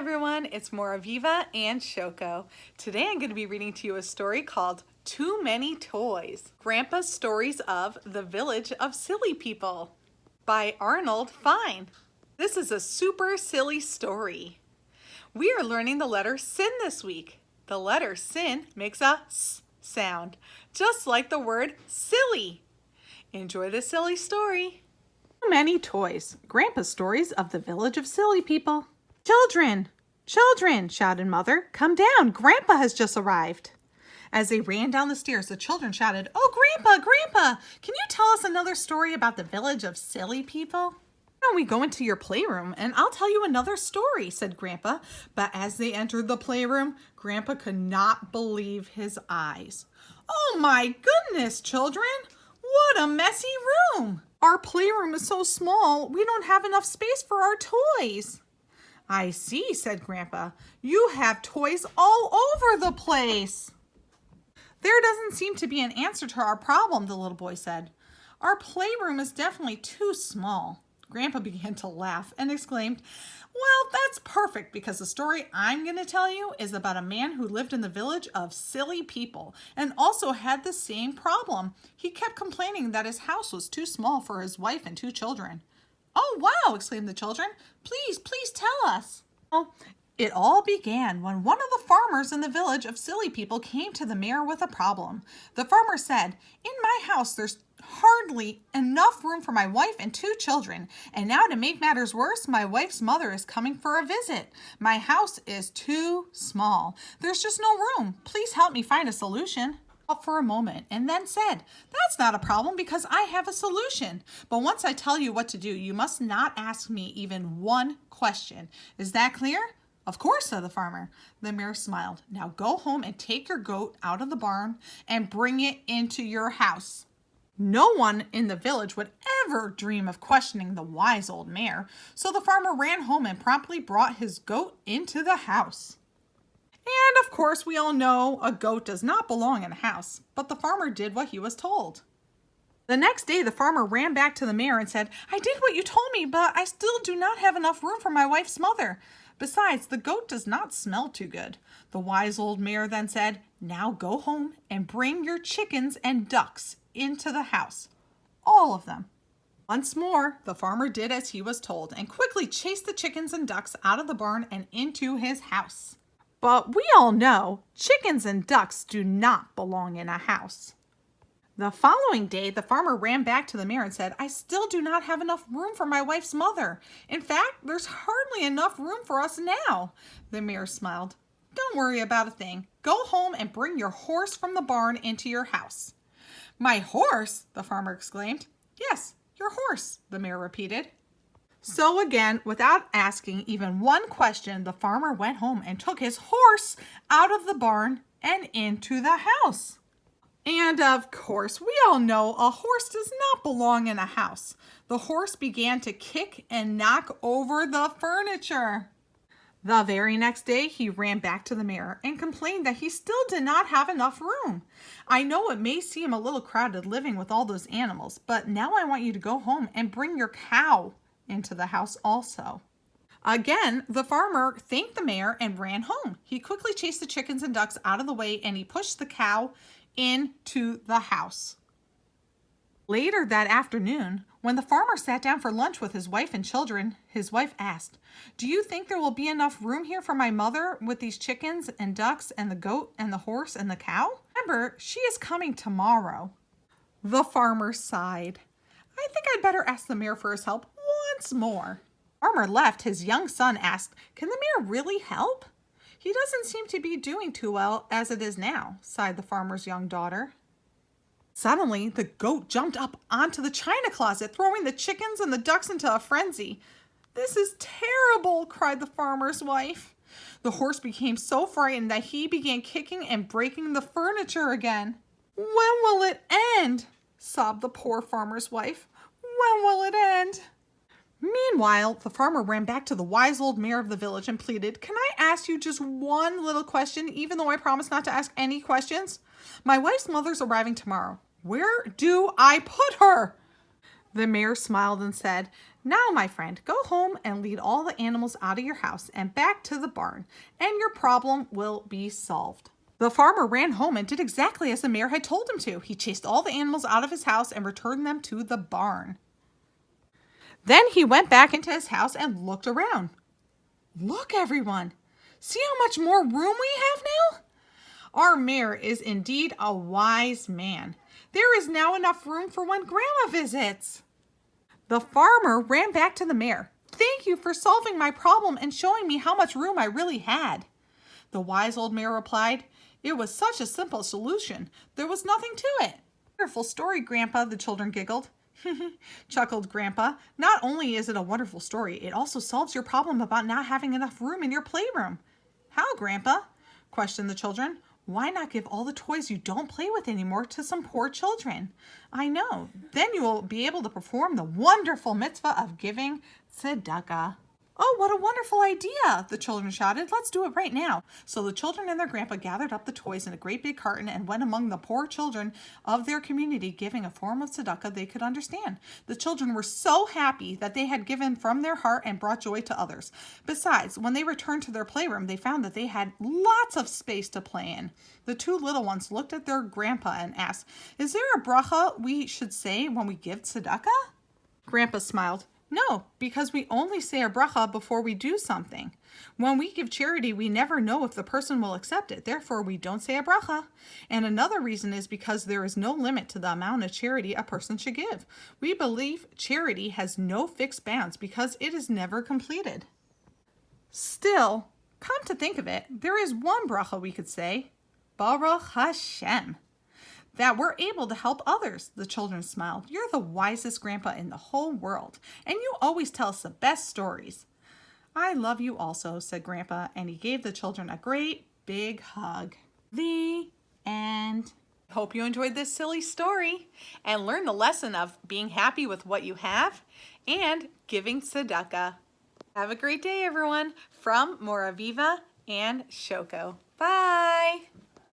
everyone, it's Mora Viva and Shoko. Today I'm going to be reading to you a story called Too Many Toys, Grandpa's Stories of the Village of Silly People by Arnold Fine. This is a super silly story. We are learning the letter sin this week. The letter sin makes a S sound, just like the word silly. Enjoy the silly story. Too many toys, Grandpa's stories of the village of silly people. Children, children, shouted Mother, come down, Grandpa has just arrived. As they ran down the stairs, the children shouted, oh, Grandpa, Grandpa, can you tell us another story about the village of silly people? Why don't we go into your playroom and I'll tell you another story, said Grandpa. But as they entered the playroom, Grandpa could not believe his eyes. Oh my goodness, children, what a messy room. Our playroom is so small, we don't have enough space for our toys. I see, said Grandpa. You have toys all over the place. There doesn't seem to be an answer to our problem, the little boy said. Our playroom is definitely too small. Grandpa began to laugh and exclaimed, well, that's perfect because the story I'm going to tell you is about a man who lived in the village of silly people and also had the same problem. He kept complaining that his house was too small for his wife and two children. Oh, wow, exclaimed the children. Please, please tell us. Well, it all began when one of the farmers in the village of silly people came to the mayor with a problem. The farmer said, in my house, there's hardly enough room for my wife and two children. And now to make matters worse, my wife's mother is coming for a visit. My house is too small. There's just no room. Please help me find a solution. For a moment and then said, that's not a problem because I have a solution. But once I tell you what to do, you must not ask me even one question. Is that clear? Of course, said the farmer. The mayor smiled. Now go home and take your goat out of the barn and bring it into your house. No one in the village would ever dream of questioning the wise old mayor, so the farmer ran home and promptly brought his goat into the house. And of course, we all know a goat does not belong in a house, but the farmer did what he was told. The next day, the farmer ran back to the mayor and said, I did what you told me, but I still do not have enough room for my wife's mother. Besides, the goat does not smell too good. The wise old mayor then said, now go home and bring your chickens and ducks into the house. All of them. Once more, the farmer did as he was told and quickly chased the chickens and ducks out of the barn and into his house. But we all know chickens and ducks do not belong in a house. The following day, the farmer ran back to the mayor and said, I still do not have enough room for my wife's mother. In fact, there's hardly enough room for us now. The mayor smiled. Don't worry about a thing. Go home and bring your horse from the barn into your house. My horse? The farmer exclaimed. Yes, your horse, the mayor repeated. So again, without asking even one question, the farmer went home and took his horse out of the barn and into the house. And of course, we all know a horse does not belong in a house. The horse began to kick and knock over the furniture. The very next day, he ran back to the mayor and complained that he still did not have enough room. I know it may seem a little crowded living with all those animals, but now I want you to go home and bring your cow into the house also. Again, the farmer thanked the mayor and ran home. He quickly chased the chickens and ducks out of the way and he pushed the cow into the house. Later that afternoon, when the farmer sat down for lunch with his wife and children, his wife asked, do you think there will be enough room here for my mother with these chickens and ducks and the goat and the horse and the cow? Remember, she is coming tomorrow. The farmer sighed. I think I'd better ask the mayor for his help once more. Farmer left. His young son asked, can the mayor really help? He doesn't seem to be doing too well as it is now, sighed the farmer's young daughter. Suddenly, the goat jumped up onto the china closet, throwing the chickens and the ducks into a frenzy. This is terrible, cried the farmer's wife. The horse became so frightened that he began kicking and breaking the furniture again. When will it end? Sobbed the poor farmer's wife. When will it end? Meanwhile, the farmer ran back to the wise old mayor of the village and pleaded, can I ask you just one little question, even though I promised not to ask any questions? My wife's mother's arriving tomorrow. Where do I put her? The mayor smiled and said, "Now, my friend, go home and lead all the animals out of your house and back to the barn, and your problem will be solved." The farmer ran home and did exactly as the mayor had told him to. He chased all the animals out of his house and returned them to the barn. Then he went back into his house and looked around. "Look, everyone. See how much more room we have now? Our mayor is indeed a wise man. There is now enough room for when Grandma visits." The farmer ran back to the mayor. "Thank you for solving my problem and showing me how much room I really had." The wise old mayor replied, "It was such a simple solution. There was nothing to it." "Wonderful story, Grandpa," the children giggled. Chuckled Grandpa. "Not only is it a wonderful story, it also solves your problem about not having enough room in your playroom." "How, Grandpa?" questioned the children. "Why not give all the toys you don't play with anymore to some poor children?" "I know. Then you will be able to perform the wonderful mitzvah of giving tzedakah." "Oh, what a wonderful idea!" the children shouted. "Let's do it right now." So the children and their grandpa gathered up the toys in a great big carton and went among the poor children of their community, giving a form of tzedakah they could understand. The children were so happy that they had given from their heart and brought joy to others. Besides, when they returned to their playroom, they found that they had lots of space to play in. The two little ones looked at their grandpa and asked, "Is there a bracha we should say when we give tzedakah?" Grandpa smiled. "No, because we only say a bracha before we do something. When we give charity, we never know if the person will accept it. Therefore, we don't say a bracha. And another reason is because there is no limit to the amount of charity a person should give. We believe charity has no fixed bounds because it is never completed." Still, come to think of it, there is one bracha we could say, Baruch Hashem. That we're able to help others. The children smiled. "You're the wisest grandpa in the whole world, and you always tell us the best stories." "I love you also," said Grandpa, and he gave the children a great big hug. The end. Hope you enjoyed this silly story and learned the lesson of being happy with what you have and giving tzedakah. Have a great day, everyone. From Moraviva and Shoko. Bye.